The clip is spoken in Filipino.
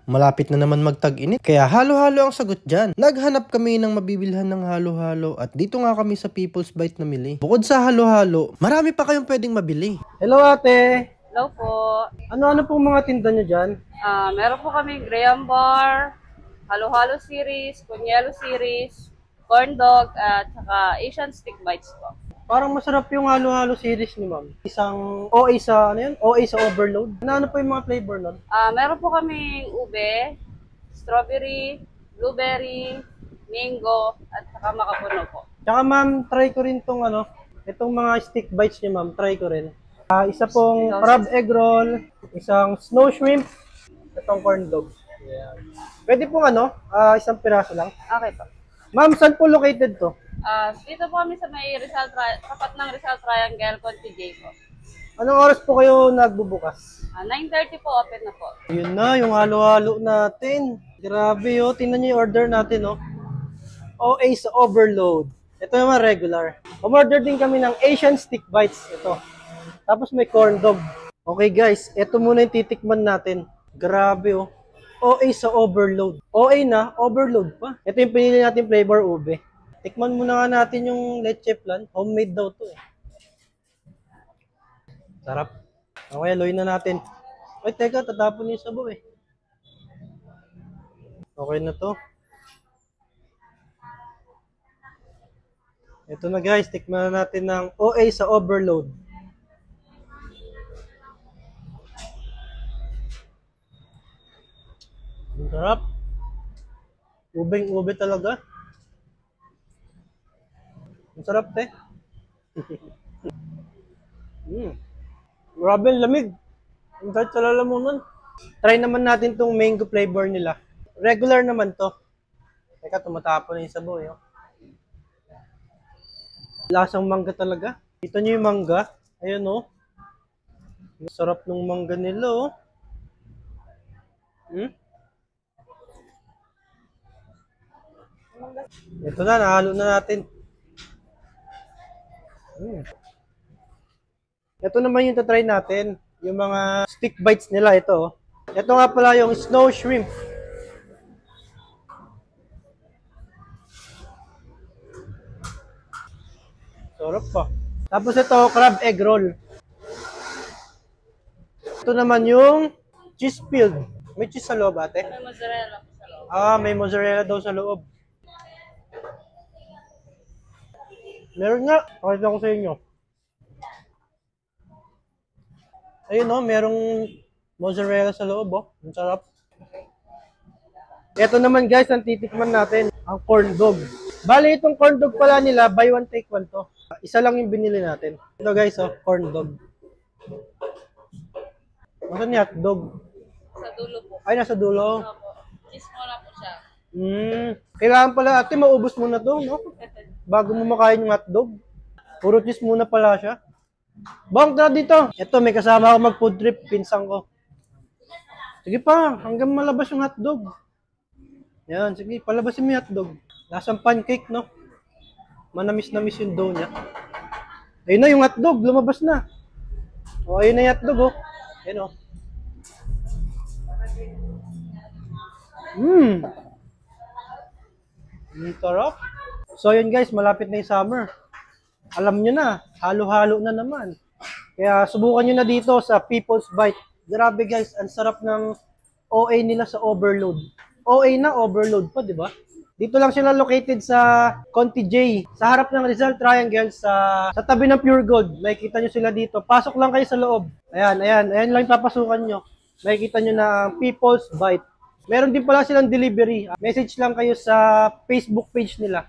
Malapit na naman magtag-init, kaya halo-halo ang sagot dyan. Naghanap kami ng mabibilhan ng halo-halo at dito nga kami sa People's Bite namili. Bukod sa halo-halo, marami pa kayong pwedeng mabili. Hello ate! Hello po. Ano pong mga tinda nyo dyan? Meron po kami Graham Bar, Halo-Halo series, Punyelo series, Corn Dog, at saka Asian Stick Bites po. Parang masarap yung halo-halo series ni ma'am. Isang OA sa, OA sa overload. Ano po yung mga flavor nun? Meron po kami ube, strawberry, blueberry, mango, at saka makapuno po. Tsaka ma'am, try ko rin itong mga stick bites niya ma'am, try ko rin. Isa pong crab egg roll, isang snow shrimp, itong corn dog. Yeah. Pwede pong isang piraso lang. Okay po. Ma'am, saan po located to? Dito po kami sa may tapat ng Rizal Triangle, Conti J po. Anong oras po kayo nagbubukas? 9:30 po, open na po. Yun na, yung halo-halo natin. Grabe tingnan niyo yung order natin OA sa overload. Ito naman regular. Umorder din kami ng Asian Stick Bites. Ito. Tapos may corn dog. Okay guys, ito muna yung titikman natin. Grabe OA sa overload. OA na, overload pa. Ito yung pinili natin flavor ube. Tikman muna nga natin yung leche flan. Homemade daw to Sarap. Okay, loy na natin. Ay, teka, tatapon yung sabaw Okay na to. Ito na guys, tikman na natin ng OA sa overload. Ang sarap. Ubeng-ube talaga. Ang sarap, te. Grabe, lamig. Ang sarap sa lalamunan. Try naman natin tong mango flavor nila. Regular naman to. Teka, tumatapon na yung sabaw, Lasang mangga talaga. Kita nyo yung mangga. Ayan, Ang sarap ng mangga nila, Ito na, nahalo na natin. Ito naman yung tatry natin. Yung mga stick bites nila, ito. Ito nga pala yung snow shrimp. Sarap pa. Tapos ito, crab egg roll. Ito naman yung cheese filled. May cheese sa loob, ate? May mozzarella po sa loob. May mozzarella daw sa loob. Meron nga. Pakita ko sa inyo. Ayun merong mozzarella sa loob Ang sarap. Ito naman guys, ang titikman natin. Ang corn dog. Bali, itong corn dog pala nila, buy one take one to. Isa lang yung binili natin. Ito guys, corn dog. Nasaan yung hotdog? Sa dulo po. Ay, nasa dulo. Cheese mo na po siya. Kailangan pala ate, maubos muna to, Bago mo makain yung hotdog. Puro cheese muna pala siya. Bong, tara dito. Ito, may kasama ako mag-food trip, pinsang ko. Sige pa, hanggang malabas yung hotdog. Yan, sige, palabasin mo yung hotdog. Lasang pancake, Manamis-namis yung dough niya. Ayun na yung hotdog, lumabas na. Ayun na yung hotdog, Ayun, Ang sarap. So yun guys, malapit na yung summer. Alam nyo na, halo-halo na naman. Kaya subukan nyo na dito sa People's Bite. Grabe guys, ang sarap ng OA nila sa overload. OA na, overload pa, di ba? Dito lang sila located sa Conti J. Sa harap ng Rizal Triangle, sa tabi ng Pure Gold. Makikita nyo sila dito. Pasok lang kayo sa loob. Ayan lang papasukan nyo. Makikita nyo na People's Bite. Meron din pala silang delivery. Message lang kayo sa Facebook page nila.